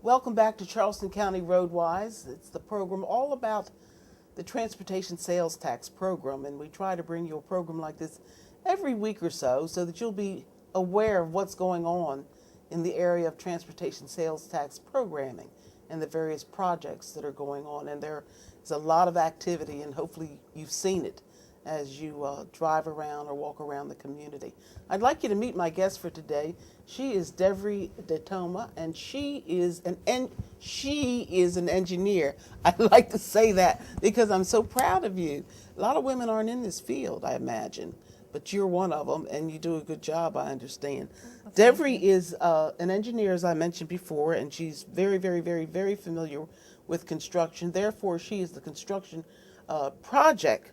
Welcome back to Charleston County RoadWise. It's the program all about the transportation sales tax program, and we try to bring you a program like this every week or so that you'll be aware of what's going on in the area of transportation sales tax programming and the various projects that are going on. And there's a lot of activity, and hopefully you've seen it as you drive around or walk around the community. I'd like you to meet my guest for today. She is Devry Detoma, and she is an engineer. I like to say that because I'm so proud of you. A lot of women aren't in this field, I imagine, but you're one of them, and you do a good job, I understand. Devry is an engineer, as I mentioned before, and she's very, very, very, very familiar with construction. Therefore, she is the construction project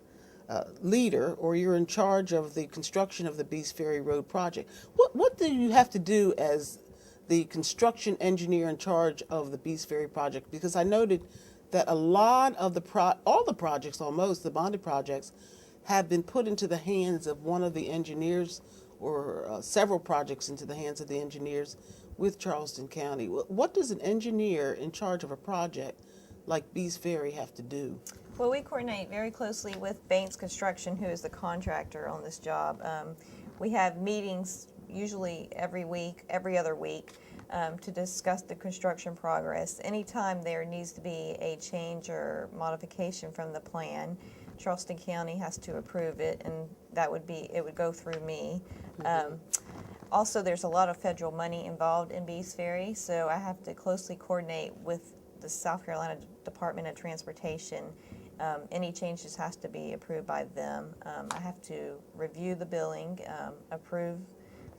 leader, or you're in charge of the construction of the Beast Ferry Road project. What do you have to do as the construction engineer in charge of the Beast Ferry project? Because I noted that a lot of all the projects, almost the bonded projects, have been put into the hands of one of the engineers, or several projects into the hands of the engineers with Charleston County. What does an engineer in charge of a project like Beast Ferry have to do? Well, we coordinate very closely with Baines Construction, who is the contractor on this job. We have meetings usually every other week, to discuss the construction progress. Anytime there needs to be a change or modification from the plan, Charleston County has to approve it, and it would go through me. Also, there's a lot of federal money involved in Beast Ferry, so I have to closely coordinate with the South Carolina Department of Transportation. Any changes has to be approved by them. I have to review the billing, approve,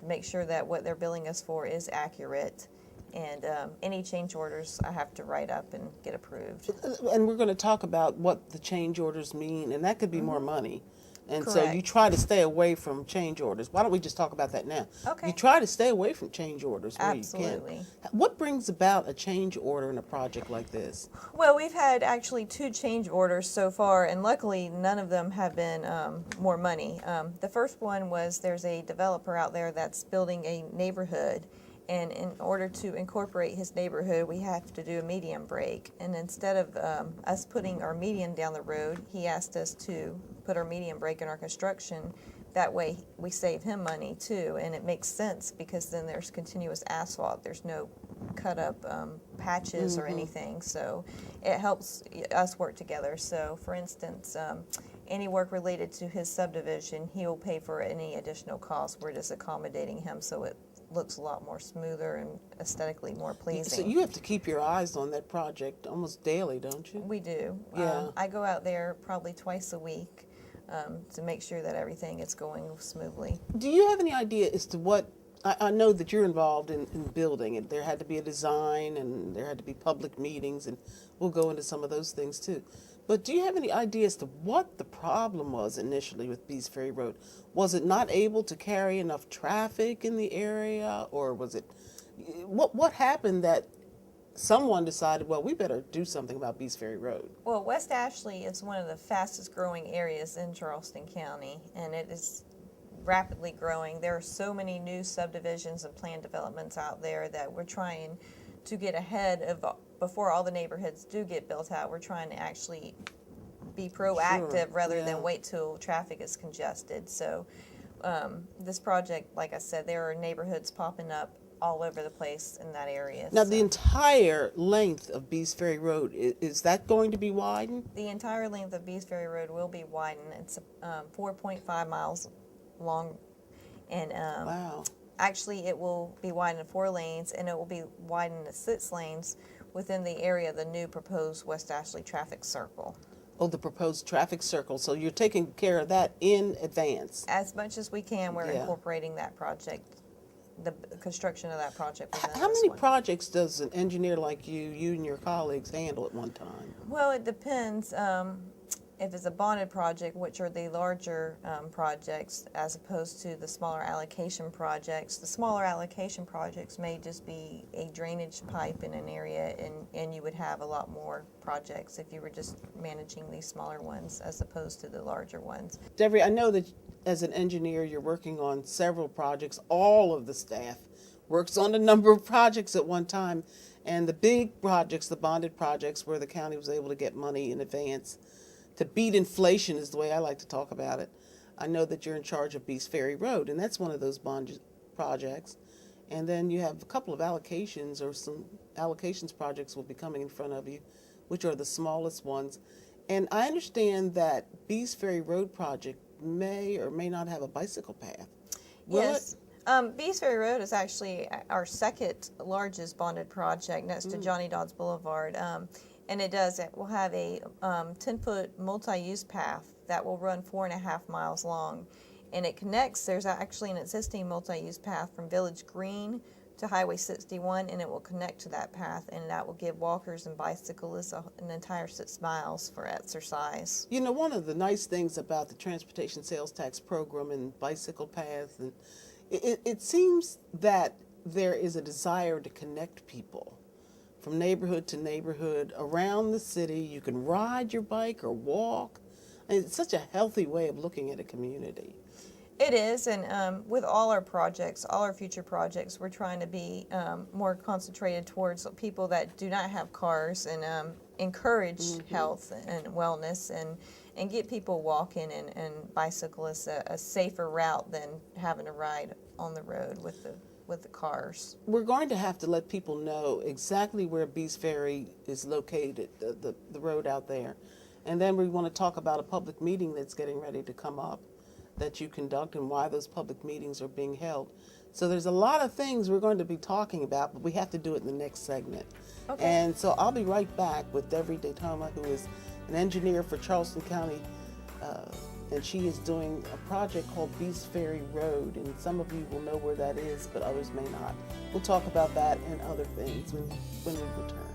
make sure that what they're billing us for is accurate, and any change orders I have to write up and get approved. And we're going to talk about what the change orders mean, and that could be more money. And Correct. so you try to stay away from change orders. Why don't we just talk about that now? Okay. You try to stay away from change orders where Absolutely. you can. What brings about a change order in a project like this? Well, we've had actually 2 change orders so far, and luckily none of them have been more money. The first one was there's a developer out there that's building a neighborhood, and in order to incorporate his neighborhood, we have to do a median break. And instead of us putting our median down the road, he asked us to put our median break in our construction. That way we save him money too, and it makes sense because then there's continuous asphalt. There's no cut up patches or anything, so it helps us work together. So for instance, any work related to his subdivision, he will pay for any additional costs. We're just accommodating him so it looks a lot more smoother and aesthetically more pleasing. So you have to keep your eyes on that project almost daily, don't you? We do. Yeah. I go out there probably twice a week to make sure that everything is going smoothly. Do you have any idea as to what, I know that you're involved in building it. There had to be a design, and there had to be public meetings, and we'll go into some of those things too. But do you have any idea as to what the problem was initially with Beast Ferry Road? Was it not able to carry enough traffic in the area, or was it, what happened that someone decided, well, we better do something about Beast Ferry Road? Well, West Ashley is one of the fastest growing areas in Charleston County, and it is rapidly growing. There are so many new subdivisions and planned developments out there that we're trying to get ahead of before all the neighborhoods do get built out. We're trying to actually be proactive rather than wait till traffic is congested. So this project, like I said, there are neighborhoods popping up all over the place in that area. Now, the entire length of Beast Ferry Road, is that going to be widened? The entire length of Beast Ferry Road will be widened. It's 4.5 miles long, and Wow. actually it will be widened to 4 lanes, and it will be widened to 6 lanes within the area of the new proposed West Ashley traffic circle. Oh, the proposed traffic circle. So you're taking care of that in advance. As much as we can, we're Yeah. incorporating that project, the construction of that project within How this many one. projects does an engineer like you and your colleagues handle at one time? Well, it depends. If it's a bonded project, which are the larger projects, as opposed to the smaller allocation projects. The smaller allocation projects may just be a drainage pipe in an area, and you would have a lot more projects if you were just managing these smaller ones as opposed to the larger ones. Devry, I know that as an engineer, you're working on several projects. All of the staff works on a number of projects at one time. And the big projects, the bonded projects, where the county was able to get money in advance to beat inflation is the way I like to talk about it. I know that you're in charge of Beast Ferry Road, and that's one of those bond projects. And then you have a couple of allocations, or some allocations projects will be coming in front of you, which are the smallest ones. And I understand that Beast Ferry Road project may or may not have a bicycle path. Will Yes. Beast Ferry Road is actually our second largest bonded project next to Johnny Dodds Boulevard. And it will have a 10-foot multi-use path that will run 4.5 miles long. And it connects, there's actually an existing multi-use path from Village Green to Highway 61, and it will connect to that path, and that will give walkers and bicyclists an entire 6 miles for exercise. You know, one of the nice things about the transportation sales tax program and bicycle paths, and it seems that there is a desire to connect people from neighborhood to neighborhood around the city. You can ride your bike or walk. And it's such a healthy way of looking at a community. It is, and with all our projects, all our future projects, we're trying to be more concentrated towards people that do not have cars, and encourage health and wellness, and get people walking and bicyclists a safer route than having to ride on the road with the cars. We're going to have to let people know exactly where Beast Ferry is located, the road out there. And then we want to talk about a public meeting that's getting ready to come up that you conduct, and why those public meetings are being held. So there's a lot of things we're going to be talking about, but we have to do it in the next segment. Okay. And so I'll be right back with Devery Datoma, who is an engineer for Charleston County, and she is doing a project called Beast Ferry Road, and some of you will know where that is, but others may not. We'll talk about that and other things when we return.